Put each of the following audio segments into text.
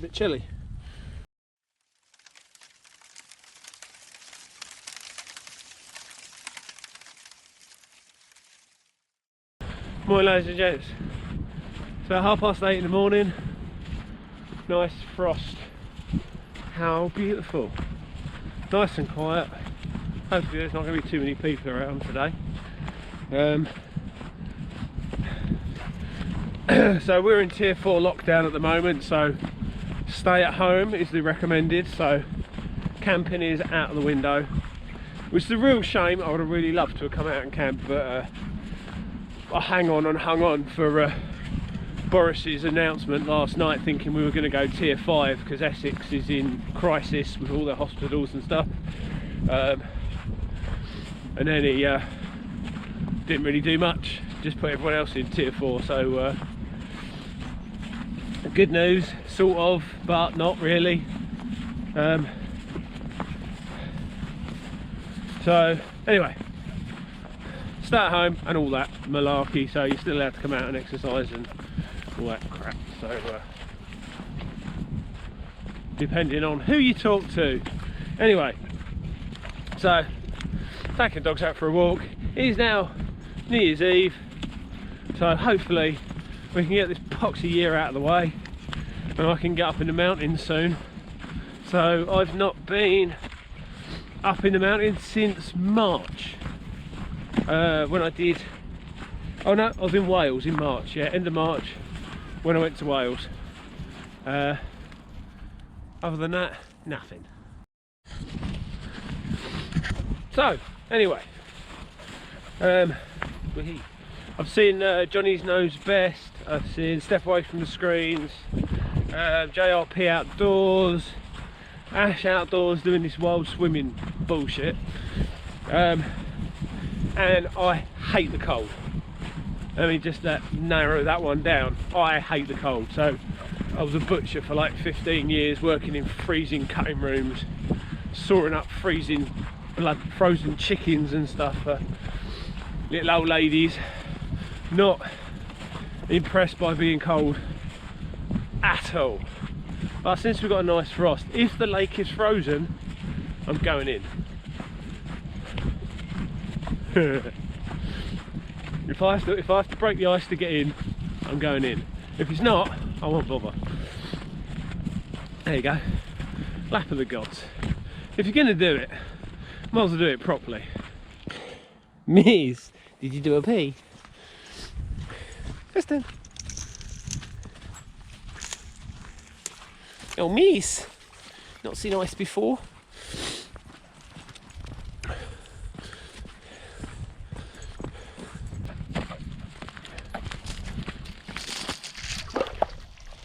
a bit chilly. Morning ladies and gents. So 8:30 in the morning, nice frost. How beautiful. Nice and quiet. Hopefully there's not going to be too many people around today. So we're in tier 4 lockdown at the moment, so stay at home is the recommended, so camping is out of the window, which is a real shame. I would have really loved to have come out and camped, but I hung on for Boris's announcement last night, thinking we were going to go tier 5 because Essex is in crisis with all the hospitals and stuff, and then he didn't really do much, just put everyone else in tier 4. So good news, sort of, but not really. So anyway, stay at home and all that malarkey, so you're still allowed to come out and exercise and all that crap. So depending on who you talk to. Anyway, so taking dogs out for a walk. It is now New Year's Eve, so hopefully we can get this poxy year out of the way and I can get up in the mountains soon. So I've not been up in the mountains since March, when I did, oh no, I was in Wales in March, yeah, end of March when I went to Wales. Other than that, nothing. So anyway, I've seen Johnny's Knows Best, I've seen Step Away From The Screens, JRP Outdoors, Ash Outdoors doing this wild swimming bullshit, and I hate the cold. Let me just narrow that one down. I hate the cold. So I was a butcher for like 15 years, working in freezing cutting rooms, sawing up freezing frozen chickens and stuff for little old ladies. Not impressed by being cold at all. But since we've got a nice frost, if the lake is frozen, I'm going in. If I have to break the ice to get in, I'm going in. If it's not, I won't bother. There you go. Lap of the gods. If you're going to do it, might as well do it properly. Miss, did you do a pee? Kristen. Oh, Miss. Not seen ice before.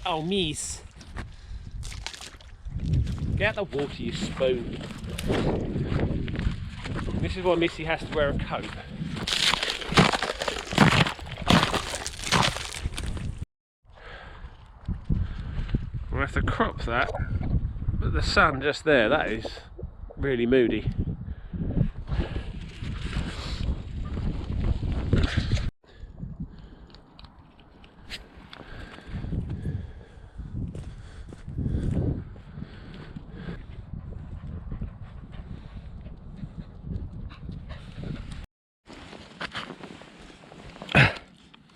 Oh, Miss. Get out the water, you spoon. This is why Missy has to wear a coat. We'll have to crop that, but the sun just there, that is really moody.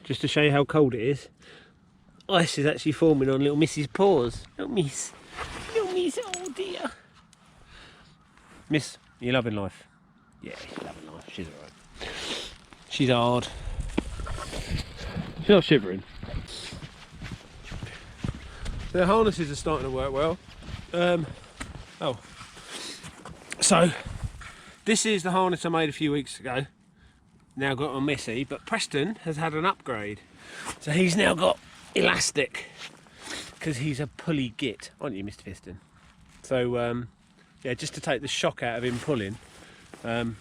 Just to show you how cold it is, ice is actually forming on little Miss's paws. Little Miss, oh dear. Miss, you loving life? Yeah, she's loving life, she's alright. She's hard. She's not shivering. The harnesses are starting to work well. So this is the harness I made a few weeks ago. Now got on Missy, but Preston has had an upgrade, so he's now got elastic because he's a pulley git, aren't you, Mr. Piston? So yeah, just to take the shock out of him pulling. So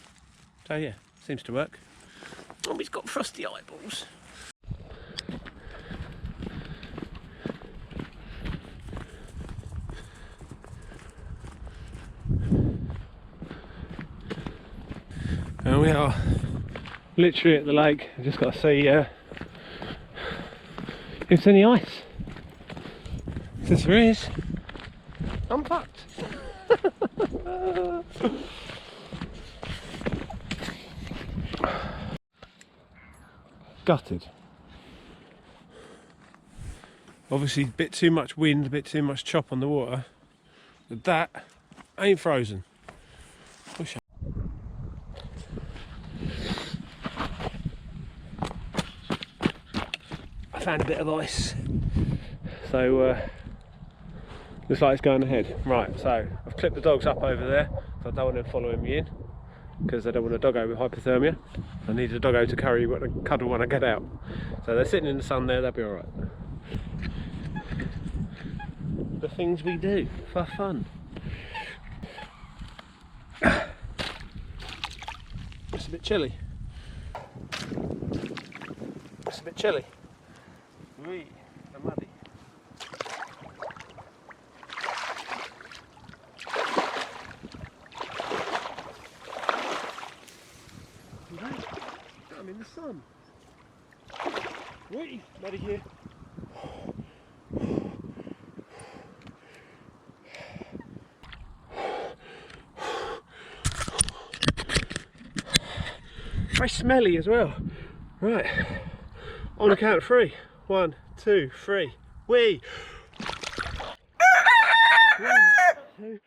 yeah, seems to work. Oh, he's got frosty eyeballs. And we are literally at the lake. I've just got to see if there's any ice. If there is, I'm fucked. Gutted. Obviously a bit too much wind, a bit too much chop on the water, but that ain't frozen. Wish I found a bit of ice, so looks like it's going ahead. Right, so I've clipped the dogs up over there, so I don't want them following me in, because I don't want a doggo with hypothermia. I need a doggo to cuddle when I get out. So they're sitting in the sun there, they'll be alright. The things we do for fun. It's a bit chilly. It's a bit chilly. Wee, I'm muddy. I'm in the sun. Wee, muddy here. Very smelly as well. Right, on the count of 3. 1, 2, 3. Wee. 1, 2.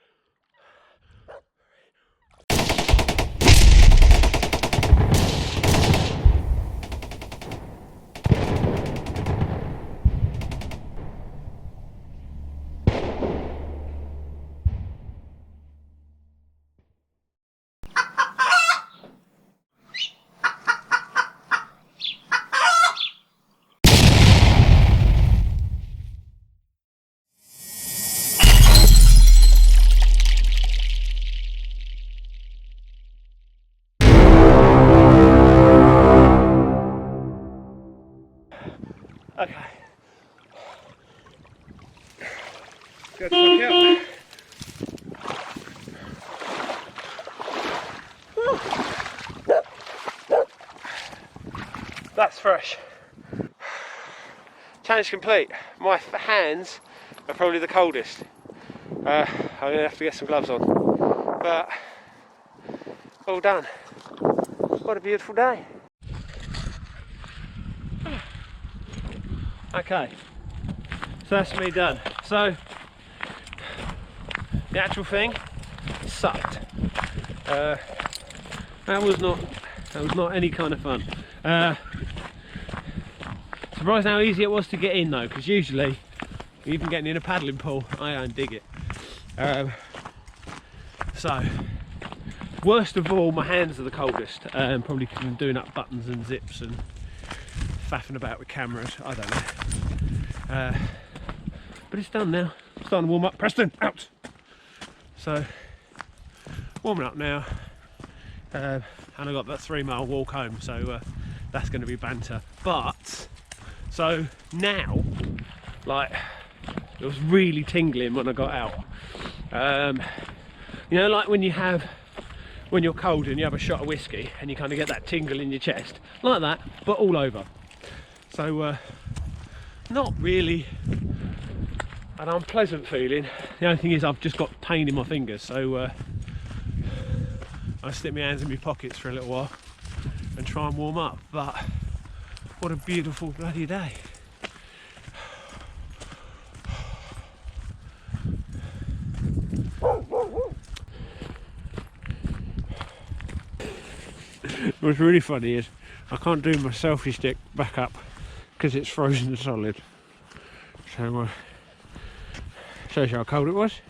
Okay. Go back out. That's fresh. Challenge complete. My hands are probably the coldest. I'm going to have to get some gloves on. But all done. What a beautiful day. Okay, so that's me done. So the actual thing sucked. That was not any kind of fun. Surprised how easy it was to get in though, because usually even getting in a paddling pool, I don't dig it. So worst of all, my hands are the coldest. Probably because I'm doing up buttons and zips and faffing about with cameras, I don't know. But it's done now. I'm starting to warm up. Preston, out! So, warming up now. And I've got about 3-mile walk home, so that's going to be banter. But, so now, like, it was really tingling when I got out. You know, like when you're cold and you have a shot of whiskey and you kind of get that tingle in your chest, like that, but all over. So not really an unpleasant feeling. The only thing is I've just got pain in my fingers, so I stick my hands in my pockets for a little while and try and warm up. But what a beautiful bloody day. What's really funny is I can't do my selfie stick back up because it's frozen solid. So shows you how cold it was.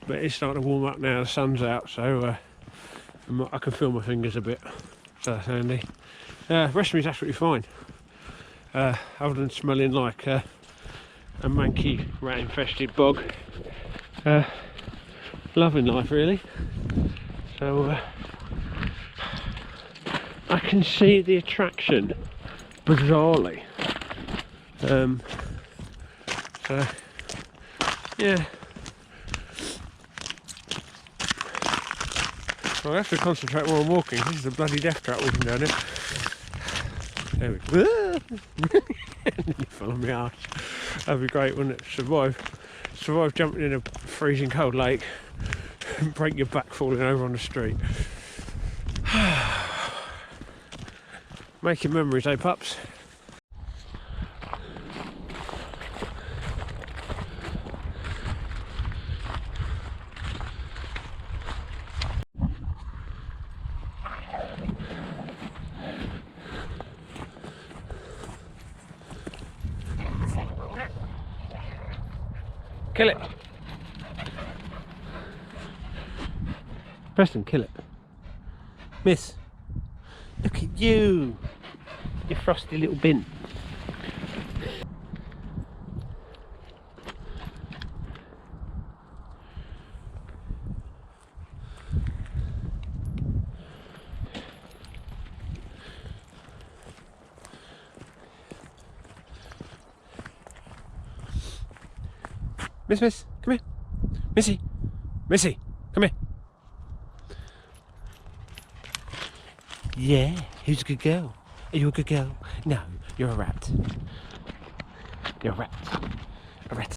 But it's starting to warm up now, the sun's out, so I can feel my fingers a bit, so that's handy. Rest of me's absolutely fine, other than smelling like a manky rat infested bog. Loving life really. So I can see the attraction, bizarrely. So yeah. Well, I have to concentrate while I'm walking. This is a bloody death trap walking down here. There we go. And you fell on my arse. That'd be great, wouldn't it? Survive jumping in a freezing cold lake and break your back falling over on the street. Making memories, eh, pups? Kill it. Preston, kill it. Miss. Look at you. You frosty little bin. Miss, come here. Missy, come here. Yeah, who's a good girl? Are you a good girl? No, you're a rat. You're a rat. A rat.